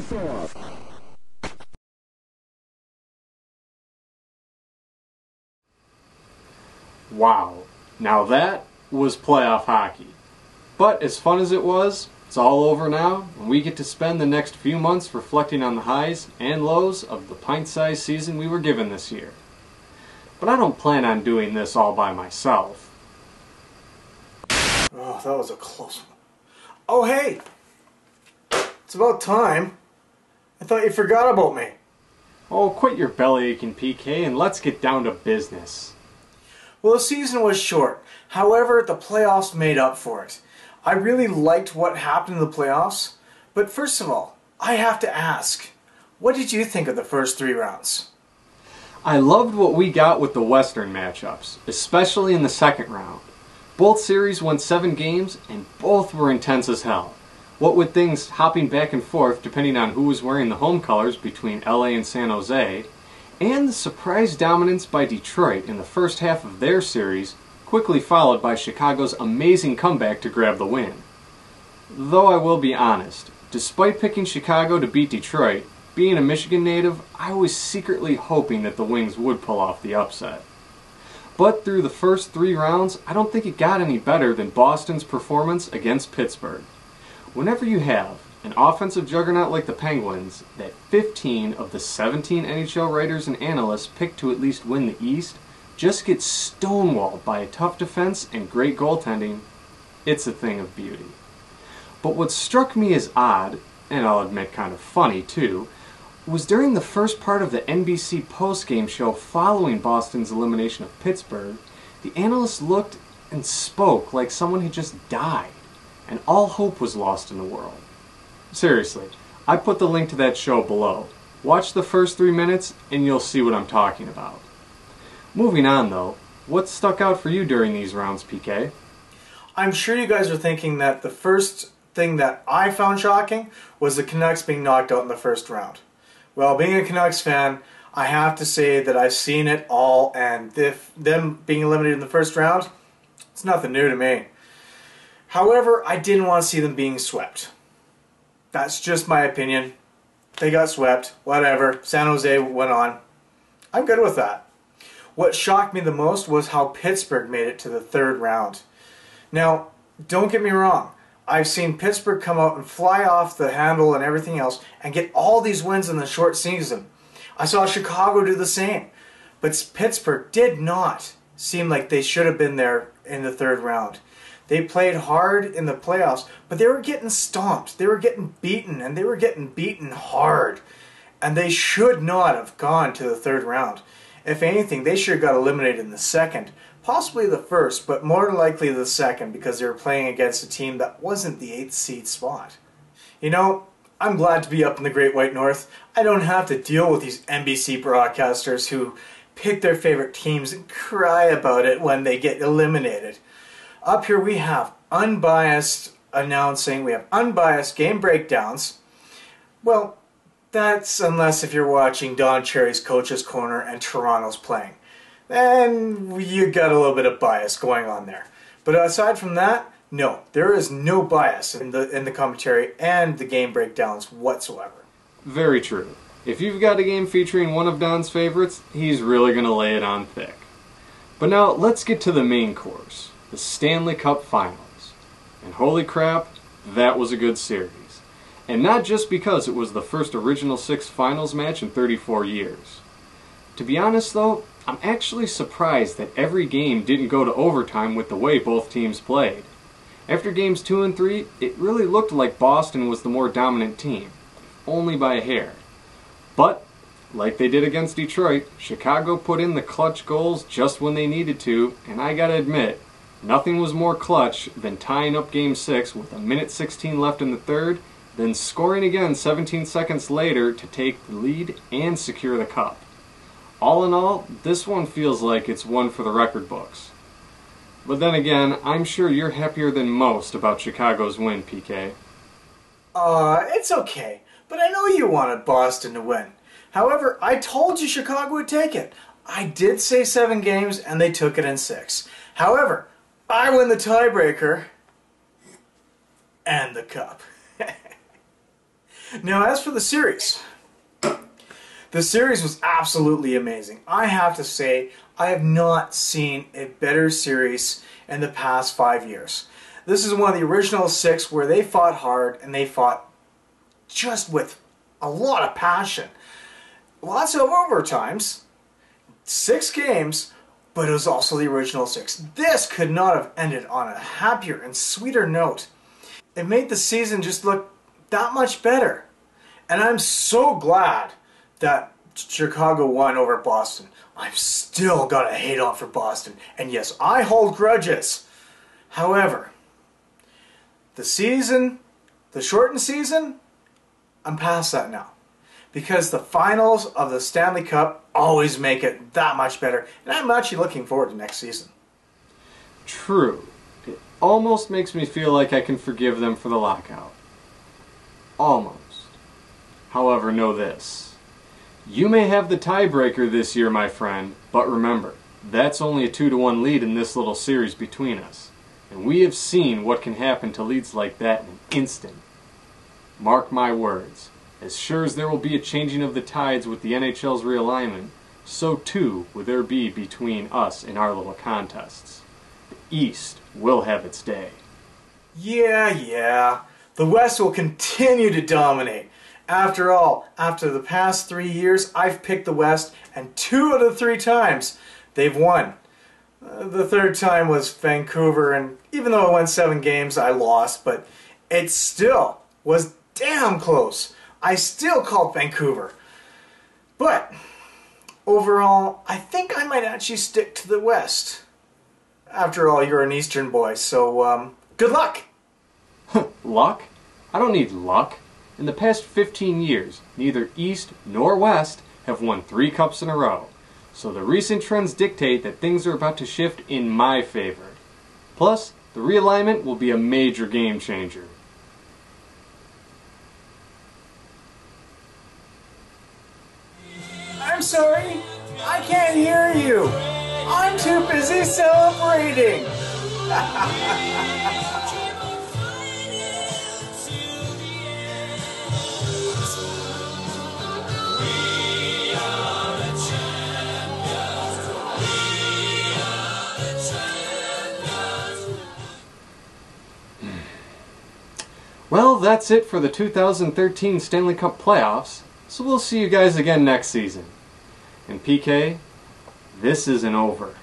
face-off. Wow, now that was playoff hockey. But as fun as it was, it's all over now, and we get to spend the next few months reflecting on the highs and lows of the pint-sized season we were given this year. But I don't plan on doing this all by myself. Oh, that was a close one. Oh, hey! It's about time. I thought you forgot about me. Oh, quit your belly aching, PK, and let's get down to business. Well, the season was short. However, the playoffs made up for it. I really liked what happened in the playoffs. But first of all, I have to ask, what did you think of the first 3 rounds? I loved what we got with the Western matchups, especially in the second round. Both series went 7 games, and both were intense as hell. What with things hopping back and forth depending on who was wearing the home colors between LA and San Jose, and the surprise dominance by Detroit in the first half of their series, quickly followed by Chicago's amazing comeback to grab the win. Though I will be honest, despite picking Chicago to beat Detroit, being a Michigan native, I was secretly hoping that the Wings would pull off the upset. But through the first 3 rounds, I don't think it got any better than Boston's performance against Pittsburgh. Whenever you have an offensive juggernaut like the Penguins, that 15 of the 17 NHL writers and analysts picked to at least win the East just get stonewalled by a tough defense and great goaltending, it's a thing of beauty. But what struck me as odd, and I'll admit kind of funny too, was during the first part of the NBC postgame show following Boston's elimination of Pittsburgh, the analysts looked and spoke like someone had just died, and all hope was lost in the world. Seriously, I put the link to that show below. Watch the first 3 minutes and you'll see what I'm talking about. Moving on though, what stuck out for you during these rounds, PK? I'm sure you guys are thinking that the first thing that I found shocking was the Canucks being knocked out in the first round. Well, being a Canucks fan, I have to say that I've seen it all, and them being eliminated in the first round, it's nothing new to me. However, I didn't want to see them being swept. That's just my opinion. They got swept, whatever. San Jose went on. I'm good with that. What shocked me the most was how Pittsburgh made it to the 3rd round. Now, don't get me wrong. I've seen Pittsburgh come out and fly off the handle and everything else and get all these wins in the short season. I saw Chicago do the same. But Pittsburgh did not seem like they should have been there in the 3rd round. They played hard in the playoffs, but they were getting stomped. They were getting beaten, and they were getting beaten hard. And they should not have gone to the 3rd round. If anything, they should have got eliminated in the 2nd. Possibly the 1st, but more likely the 2nd, because they were playing against a team that wasn't the 8th seed spot. You know, I'm glad to be up in the Great White North. I don't have to deal with these NBC broadcasters who pick their favorite teams and cry about it when they get eliminated. Up here we have unbiased announcing, we have unbiased game breakdowns. Well, that's unless if you're watching Don Cherry's Coach's Corner and Toronto's playing. Then you got a little bit of bias going on there. But aside from that, no, there is no bias in the commentary and the game breakdowns whatsoever. Very true. If you've got a game featuring one of Don's favorites, he's really going to lay it on thick. But now let's get to the main course, the Stanley Cup Finals. And holy crap, that was a good series. And not just because it was the first original 6 finals match in 34 years. To be honest though, I'm actually surprised that every game didn't go to overtime with the way both teams played. After games 2 and 3, it really looked like Boston was the more dominant team, only by a hair. But, like they did against Detroit, Chicago put in the clutch goals just when they needed to, and I gotta admit, nothing was more clutch than tying up Game 6 with 1:16 left in the 3rd, then scoring again 17 seconds later to take the lead and secure the cup. All in all, this one feels like it's one for the record books. But then again, I'm sure you're happier than most about Chicago's win, PK. It's okay, but I know you wanted Boston to win. However, I told you Chicago would take it. I did say 7 games, and they took it in 6. However, I win the tiebreaker and the cup. Now, as for the series was absolutely amazing. I have to say, I have not seen a better series in the past 5 years. This is one of the original 6 where they fought hard and they fought just with a lot of passion. Lots of overtimes, 6 games, but it was also the original 6. This could not have ended on a happier and sweeter note. It made the season just look that much better. And I'm so glad that Chicago won over Boston. I've still got a hate on for Boston. And yes, I hold grudges. However, the shortened season, I'm past that now. Because the finals of the Stanley Cup always make it that much better. And I'm actually looking forward to next season. True. It almost makes me feel like I can forgive them for the lockout. Almost. However, know this. You may have the tiebreaker this year, my friend, but remember, that's only a 2-1 lead in this little series between us. And we have seen what can happen to leads like that in an instant. Mark my words. As sure as there will be a changing of the tides with the NHL's realignment, so too will there be between us in our little contests. The East will have its day. Yeah. The West will continue to dominate. After all, after the past 3 years, I've picked the West, and 2 out of 3 times they've won. The third time was Vancouver, and even though I won 7 games, I lost, but it still was damn close. I still called Vancouver. But overall, I think I might actually stick to the West. After all, you're an Eastern boy, so good luck. Luck? I don't need luck. In the past 15 years, neither East nor West have won 3 cups in a row. So the recent trends dictate that things are about to shift in my favor. Plus, the realignment will be a major game changer. I'm sorry, I can't hear you. I'm too busy celebrating. Well, that's it for the 2013 Stanley Cup playoffs, so we'll see you guys again next season. And PK, this isn't over.